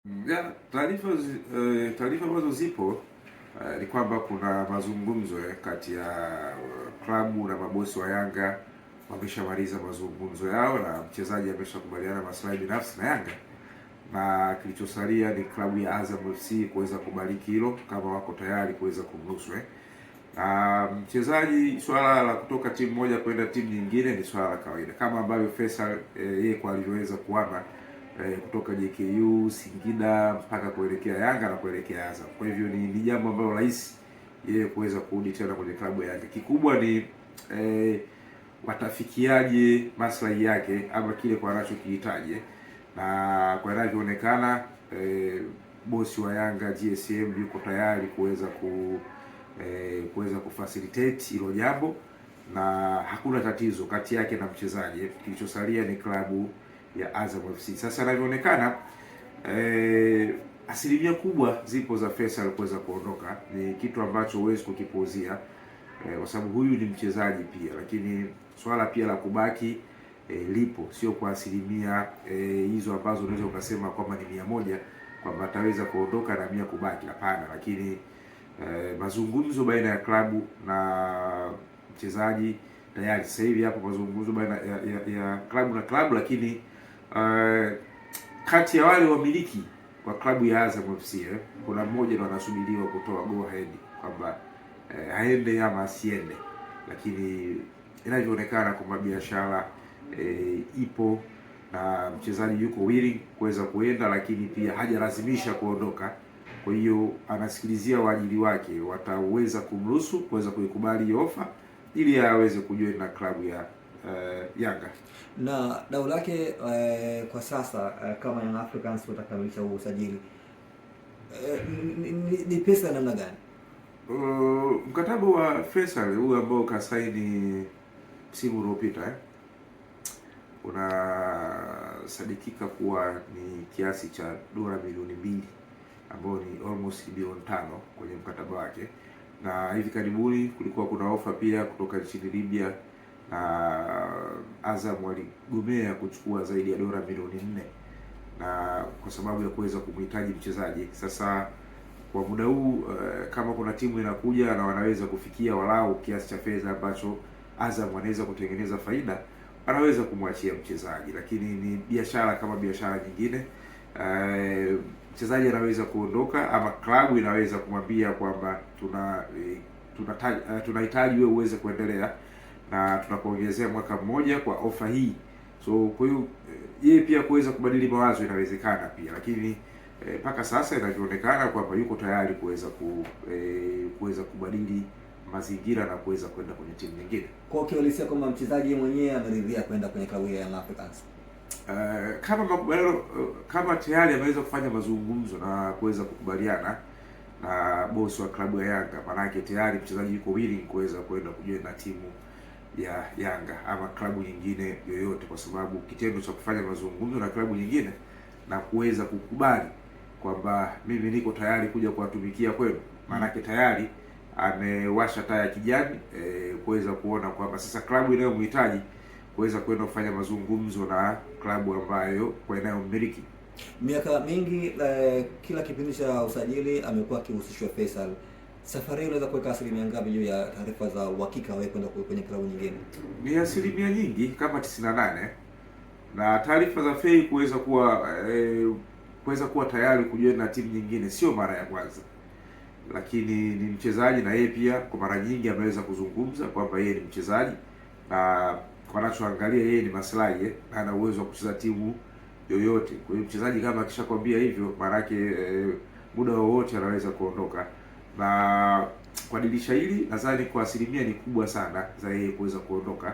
Ya, taarifa ambazo zipo ni kwamba kuna mazungumzo kati ya klabu na mabosi wa Yanga. Wameshamaliza mazungumzo yao na mchezaji ameshakubaliana maslahi binafsi na Yanga, na kilichosalia ni klabu ya Azam FC kuweza kubariki hilo, kama wako tayari kuweza kumruhusu na mchezaji. Swala la kutoka timu moja kwenda timu nyingine ni swala la kawaida, kama ambavyo Faisal yeye kwa alivyoweza kuhama kutoka JKU Singida mpaka kuelekea Yanga na kuelekea Azam. Kwa hivyo ni jambo ambalo rahisi yeye kuweza kurudi tena kwenye klabu ya Yanga. Kikubwa ni watafikiaje maslahi yake ama kile kwa anachokihitaji, na kwa inavyoonekana bosi wa Yanga GSM yuko tayari kuweza kufacilitate hilo jambo, na hakuna tatizo kati yake na mchezaji. Kilichosalia ni klabu ya Azam FC. Sasa inavyoonekana asilimia kubwa zipo za Faisal kuweza kuondoka, ni kitu ambacho huwezi kukipuuzia kwa sababu huyu ni mchezaji pia, lakini swala pia la kubaki lipo, sio kwa asilimia hizo ambazo unaweza ukasema kwamba ni 100 kwamba ataweza kuondoka na 100 kubaki. Hapana, lakini mazungumzo baina ya klabu na mchezaji tayari sasa hivi hapo mazungumzo baina ya klabu na klabu, lakini kati ya wale wamiliki wa klabu ya Azam FC kuna mmoja ndo anasubiriwa kutoa go ahead kwamba aende ama asiende, lakini inavyoonekana kwamba biashara ipo na mchezaji yuko willing kuweza kuenda, lakini pia hajalazimisha kuondoka. Kwa hiyo anasikilizia waajili wake wataweza kumruhusu kuweza kuikubali hiyo ofa ili aweze kujoin na klabu ya Yanga. Na dau lake kwa sasa kama Young Africans watakamilisha huu usajili ni pesa namna gani? Mkataba wa Faisal huu ambao kasaini msimu uliopita unasadikika kuwa ni kiasi cha dola milioni 2 ambao ni almost bilioni 5 kwenye mkataba wake, na hivi karibuni kulikuwa kuna ofa pia kutoka nchini Libya na Azam waligomea kuchukua zaidi ya dola milioni 4 na kwa sababu ya kuweza kumhitaji mchezaji. Sasa kwa muda huu kama kuna timu inakuja na wanaweza kufikia walau kiasi cha fedha ambacho Azam wanaweza kutengeneza faida, anaweza kumwachia mchezaji, lakini ni biashara kama biashara nyingine. Mchezaji anaweza kuondoka ama klabu inaweza kumwambia kwamba tunahitaji wewe uweze kuendelea na tunakuongezea mwaka mmoja kwa ofa hii. So kwa hiyo yeye pia kuweza kubadili mawazo inawezekana pia, lakini mpaka sasa inavyoonekana kwamba yuko tayari kuweza kubadili mazingira na kuweza kwenda kwenye timu nyingine. Kwa hiyo ulisikia kwamba mchezaji mwenyewe ameridhia kwenda kwenye klabu ya Young Africans. Kama tayari ameweza kufanya mazungumzo na kuweza kukubaliana na bosi wa klabu ya Yanga, maanake tayari mchezaji yuko willing kuweza kwenda kujoin na timu ya Yanga ama klabu nyingine yoyote, kwa sababu kitendo cha kufanya mazungumzo na klabu nyingine na kuweza kukubali kwamba mimi niko tayari kuja kuwatumikia kwenu, maanake tayari amewasha taa ya kijani kuweza kuona kwamba sasa klabu inayomhitaji kuweza kwenda kufanya mazungumzo na klabu ambayo kwa inayomiliki. Miaka mingi kila kipindi cha usajili amekuwa akihusishwa Faisal. Safari unaweza kuweka asilimia ngapi juu ya taarifa za uhakika wewe kwenda kwenye klabu nyingine? Ni asilimia nyingi kama 98, na taarifa za Fei kuweza kuwa tayari kujoin na timu nyingine sio mara ya kwanza, lakini ni mchezaji na yeye pia kwa mara nyingi ameweza kuzungumza kwamba yeye ni mchezaji na kwa anachoangalia yeye ni maslahi na ana uwezo wa kucheza timu yoyote. Kwa hiyo mchezaji kama akishakwambia hivyo, maana yake muda wowote anaweza kuondoka, na kwa dirisha hili nadhani kwa asilimia ni kubwa sana za yeye kuweza kuondoka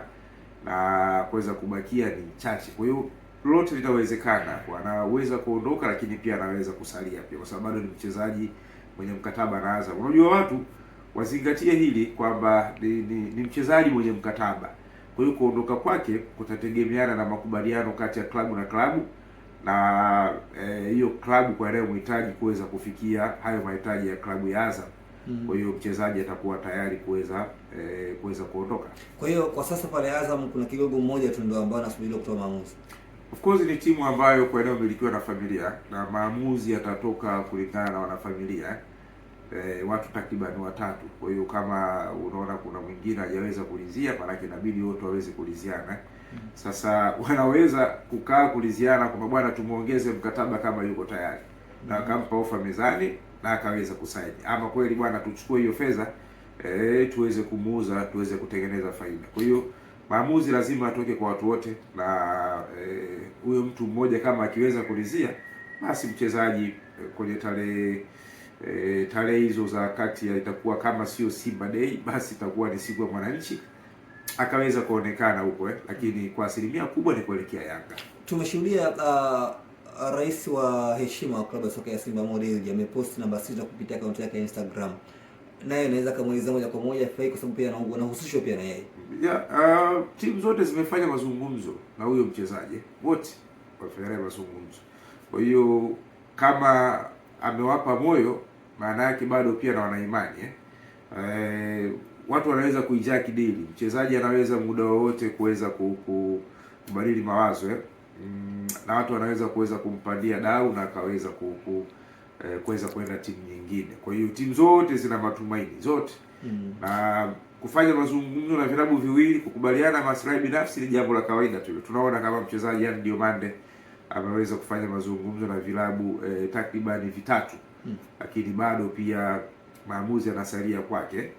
na kuweza kubakia ni chache. Kwa hiyo lote linawezekana, anaweza kuondoka lakini pia anaweza kusalia pia, kwa sababu bado ni mchezaji mwenye mkataba na Azam. Unajua watu wazingatie hili kwamba ni mchezaji mwenye mkataba. Kwa hiyo kuondoka kwake kutategemeana na makubaliano kati ya klabu na klabu, na hiyo klabu kwa inayomhitaji kuweza kufikia hayo mahitaji ya klabu ya Azam. Kwa hiyo mchezaji atakuwa tayari kuweza kuondoka. Kwa hiyo kwa sasa pale Azam kuna kigogo mmoja tu ndio ambao anasubiriwa kutoa maamuzi. Of course ni timu ambayo kwa eneo milikiwa na familia na maamuzi yatatoka kulingana na wanafamilia. Watu takriban watatu. Kwa hiyo kama unaona kuna mwingine hajaweza kulizia, maana inabidi wote waweze kuliziana. Sasa wanaweza kukaa kuliziana kwa bwana tumuongeze mkataba kama yuko tayari. Na akampa ofa mezani na akaweza kusaini. Ama kweli bwana tuchukue hiyo fedha tuweze kumuuza, tuweze kutengeneza faida. Kwa hiyo maamuzi lazima atoke kwa watu wote, na huyo mtu mmoja kama akiweza kulizia, basi mchezaji kwenye tarehe hizo za kati ya itakuwa kama sio Simba Day, basi itakuwa ni siku ya mwananchi, akaweza kuonekana huko lakini kwa asilimia kubwa ni kuelekea Yanga. Tumeshuhudia rais wa heshima wa klabu ya soka ya Simba Mo Dewji amepost namba 6 kupitia akaunti yake ya Instagram. Naye anaweza kumuuliza moja kwa moja FA kwa sababu pia anahusishwa pia na yeye. Timu zote zimefanya mazungumzo na huyo mchezaji. Wote wafanya mazungumzo. Kwa hiyo kama amewapa moyo, maana yake bado pia na wana imani watu wanaweza kuijaa kidili. Mchezaji anaweza muda wowote kuweza kubadili mawazo na watu wanaweza kuweza kumpandia dau na akaweza kuweza kwenda timu nyingine. Kwa hiyo timu zote zina matumaini zote. Na kufanya mazungumzo na vilabu viwili, kukubaliana maslahi binafsi ni jambo la kawaida tu. Tunaona kama mchezaji yani Diomande ameweza kufanya mazungumzo na vilabu takribani vitatu. Lakini bado pia maamuzi yanasalia kwake,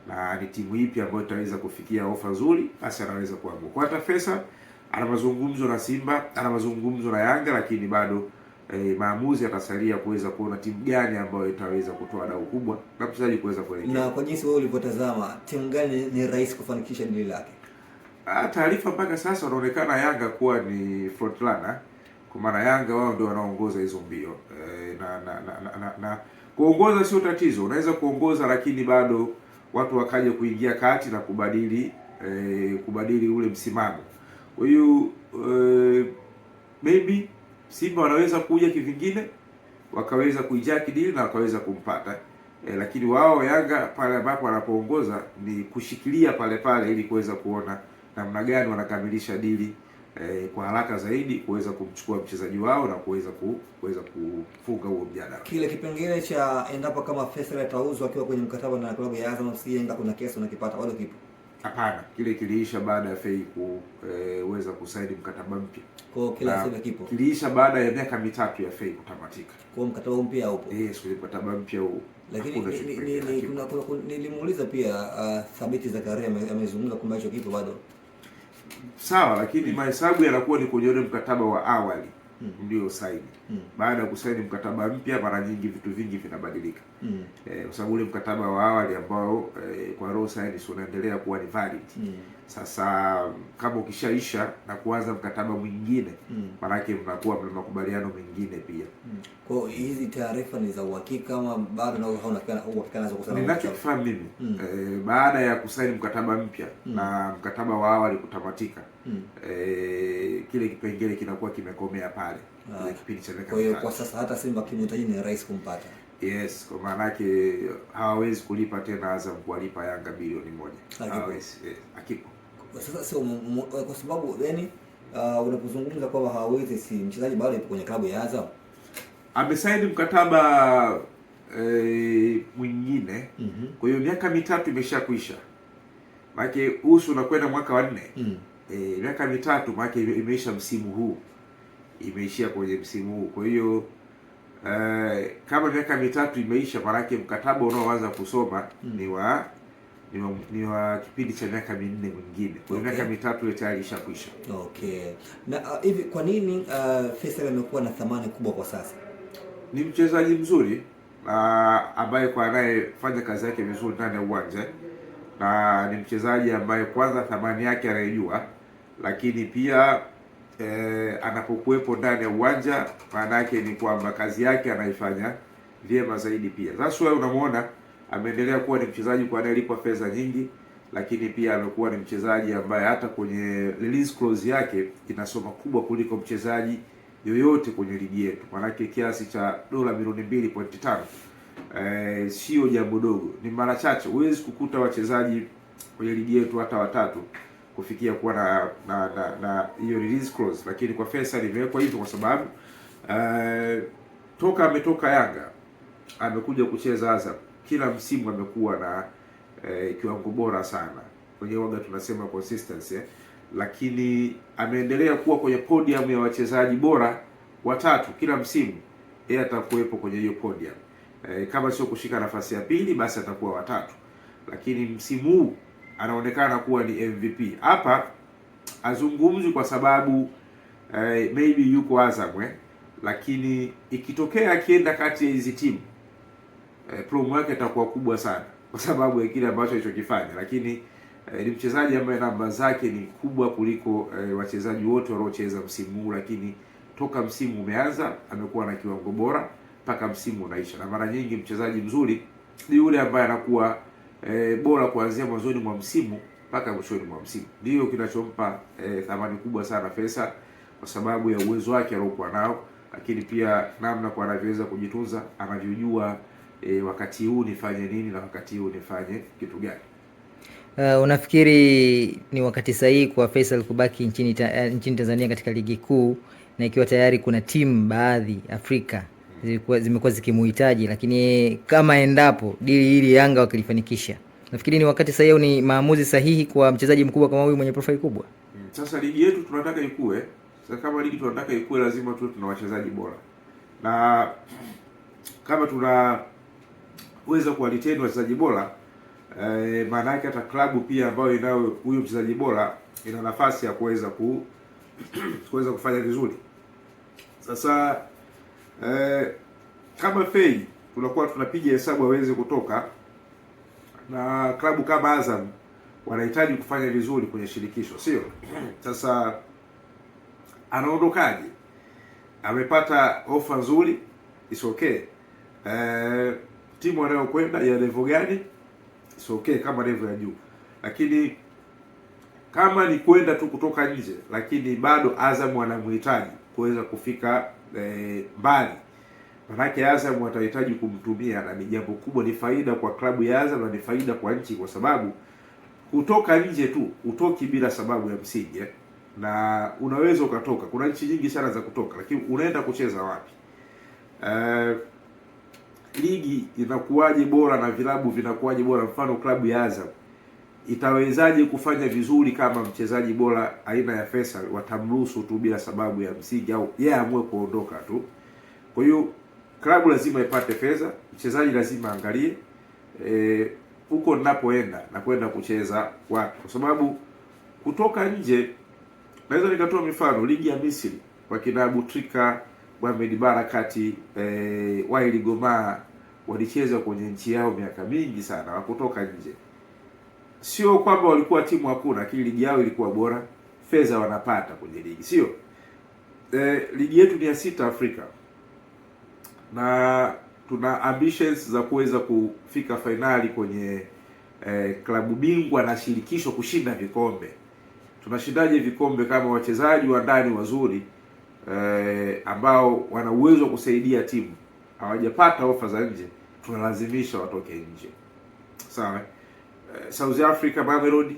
na ni timu ipi ambayo itaweza kufikia ofa nzuri, basi anaweza kuamua. Kwa hata Faisal ana mazungumzo na Simba, ana mazungumzo na Yanga, lakini bado maamuzi yatasalia kuweza kuona timu gani ambayo itaweza kutoa dau kubwa na mchezaji kuweza kuelekea. Na kwa jinsi wewe ulivyotazama, timu gani ni rahisi kufanikisha dili lake? Taarifa mpaka sasa wanaonekana Yanga kuwa ni front runner, kwa maana Yanga wao ndio wanaongoza hizo mbio. Na kuongoza sio tatizo, unaweza kuongoza lakini bado watu wakaja kuingia kati na kubadili ule msimamo. Kwa hiyo maybe Simba wanaweza kuja kivingine wakaweza kuijaa kidili na wakaweza kumpata. Lakini wao Yanga pale ambapo wanapoongoza ni kushikilia pale ili kuweza kuona namna gani wanakamilisha dili kwa haraka zaidi, kuweza kumchukua mchezaji wao na kuweza kufunga huo mjadala. Kile kipengele cha endapo kama Faisal atauzwa akiwa kwenye mkataba na klabu ya Azam FC, Yanga kuna kesi unakipata bado kipo? Hapana, kile kiliisha baada ya FA kuweza kusaini mkataba mpya. Kwa kila sema kipo. Kiliisha baada ya miaka mitatu ya FA kutamatika. Kwa mkataba mpya upo. Yes, kwa mkataba mpya huo. Lakini nilimuuliza pia Thabiti Zakaria amezungumza kwamba hicho kipo bado. Sawa, lakini mahesabu yanakuwa ni kwenye ule mkataba wa awali ndio saini. Baada ya kusaini mkataba mpya, mara nyingi vitu vingi vinabadilika. Kwa sababu ule mkataba wa awali ambao kwa raw signs unaendelea kuwa ni valid. Sasa kama ukishaisha na kuanza mkataba mwingine, maana yake mnakuwa mna makubaliano mengine pia. Kwa hizi taarifa ni za uhakika ama bado na hauna uhakika nazo kusema? Ninachokifahamu mimi baada ya kusaini mkataba mpya na mkataba wa awali kutamatika, kile kipengele kinakuwa kimekomea pale kile kipindi cha miaka. Kwa hiyo kwa sasa hata Simba kimhitaji ni rahisi kumpata. Yes, kwa maana yake hawawezi kulipa tena Azam kuwalipa Yanga bilioni 1. Hawawezi. Hakipo. Sasa sio kwa sababu yani unapozungumza kwamba hawawezi, si mchezaji bado yupo kwenye klabu ya Azam. Amesaini mkataba mwingine. Kwa hiyo miaka mitatu imeshakwisha. Maana usu unakwenda mwaka wa 4. Miaka mitatu maana imeisha msimu huu. Imeishia kwenye msimu huu. Kwa hiyo kama miaka mitatu imeisha, maana mkataba unaoanza kusoma ni wa kipindi cha miaka 4 mwingine. Kwa hiyo miaka mitatu ile tayari ishakwisha. Okay. Na hivi kwa nini Faisal amekuwa na thamani kubwa kwa sasa? Ni mchezaji mzuri ambaye kwa anayefanya kazi yake vizuri ndani ya uwanja, na ni mchezaji ambaye kwanza thamani yake anaijua, lakini pia anapokuwepo ndani ya uwanja maana yake ni kwamba kazi yake anaifanya vyema zaidi pia. Sasa wewe unamuona ameendelea kuwa ni mchezaji kwa anayelipwa pesa nyingi, lakini pia amekuwa ni mchezaji ambaye hata kwenye release clause yake inasoma kubwa kuliko mchezaji yoyote kwenye ligi yetu. Maana yake kiasi cha dola milioni 2.5 sio jambo dogo. Ni mara chache huwezi kukuta wachezaji kwenye ligi yetu hata watatu kufikia kuwa na hiyo release clause, lakini kwa Faisal imewekwa hivyo kwa sababu toka ametoka Yanga amekuja kucheza Azam, kila msimu amekuwa na kiwango bora sana, kwenye waga tunasema consistency, lakini ameendelea kuwa kwenye podium ya wachezaji bora watatu kila msimu. Yeye atakuwepo kwenye hiyo podium, kama sio kushika nafasi ya pili basi atakuwa watatu, lakini msimu huu anaonekana kuwa ni MVP. Hapa azungumzi kwa sababu maybe yuko Azam, lakini ikitokea akienda kati ya hizi timu promo yake itakuwa kubwa sana kwa sababu ya kile ambacho alichokifanya, lakini ni mchezaji ambaye namba zake ni kubwa kuliko wachezaji wote waliocheza msimu huu, lakini toka msimu umeanza amekuwa na kiwango bora mpaka msimu unaisha. Na mara nyingi mchezaji mzuri ni yule ambaye anakuwa bora kuanzia mwanzoni mwa msimu mpaka mwishoni mwa msimu. Ndio kinachompa thamani kubwa sana Faisal, kwa sababu ya uwezo wake aliokuwa nao, lakini pia namna kwa anavyoweza kujitunza, anavyojua wakati huu nifanye nini na wakati huu nifanye kitu gani. Unafikiri ni wakati sahihi kwa Faisal kubaki nchini Tanzania katika ligi kuu, na ikiwa tayari kuna timu baadhi Afrika zimekuwa zikimuhitaji, lakini kama endapo dili hili Yanga wakilifanikisha, nafikiri ni wakati sahihi, ni maamuzi sahihi kwa mchezaji mkubwa kama huyu mwenye profile kubwa? Sasa ligi yetu tunataka ikue. Sasa kama ligi tunataka ikue, lazima tuwe tuna wachezaji bora, na kama tunaweza kuwaliteni wachezaji bora, maana yake hata klabu pia ambayo inayo huyo mchezaji bora ina nafasi ya kuweza kuweza kufanya vizuri. Sasa kama Fei tunakuwa tunapiga hesabu aweze kutoka, na klabu kama Azam wanahitaji kufanya vizuri kwenye shirikisho, sio? Sasa anaondokaje? Amepata ofa nzuri, is okay. Timu anayokwenda ya level gani? Is okay kama level ya juu, lakini kama ni kwenda tu kutoka nje, lakini bado Azam wanamhitaji kuweza kufika mbali, manake Azam watahitaji kumtumia, na ni jambo kubwa, ni faida kwa klabu ya Azam na ni faida kwa nchi, kwa sababu kutoka nje tu utoki bila sababu ya msingi, na unaweza ukatoka. Kuna nchi nyingi sana za kutoka, lakini unaenda kucheza wapi? Ligi inakuwaje bora na vilabu vinakuwaje bora? Mfano klabu ya Azam itawezaje kufanya vizuri kama mchezaji bora aina ya Faisal watamruhusu tu bila sababu ya msingi, au yeye amue kuondoka tu? Kwa hiyo klabu lazima ipate fedha, mchezaji lazima angalie huko ninapoenda na kwenda kucheza wapi, kwa sababu kutoka nje, naweza nikatoa mifano ligi ya Misri kwa kina Abutrika, Mohamed Barakati, Waili Goma, walicheza kwenye nchi yao miaka mingi sana, wakutoka nje. Sio kwamba walikuwa timu hakuna, lakini ligi yao ilikuwa bora, fedha wanapata kwenye ligi, sio? Ligi yetu ni ya 6 Afrika, na tuna ambitions za kuweza kufika fainali kwenye klabu bingwa na shirikisho, kushinda vikombe. Tunashindaje vikombe kama wachezaji wa ndani wazuri ambao wana uwezo wa kusaidia timu hawajapata ofa za nje? Tunalazimisha watoke nje, sawa? South Africa, Mamelodi,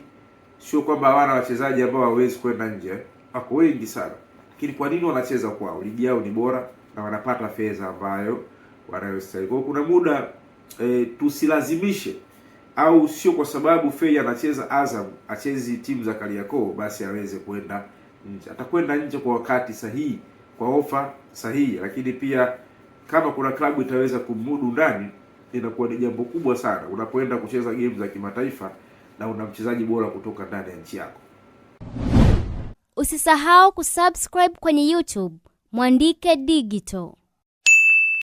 sio kwamba hawana wachezaji ambao hawawezi kwenda nje, wako wengi sana, lakini kwa nini wanacheza kwao? Ligi yao ni bora na wanapata fedha ambayo wanayostahili. Kwa kuna muda tusilazimishe, au sio kwa sababu Fei anacheza Azam, achezi timu za Kariakoo basi aweze kwenda nje. Atakwenda nje kwa wakati sahihi, kwa ofa sahihi, lakini pia kama kuna klabu itaweza kumudu ndani, inakuwa ni jambo kubwa sana unapoenda kucheza game za kimataifa na una mchezaji bora kutoka ndani ya nchi yako. Usisahau kusubscribe kwenye YouTube Mwandike Digital.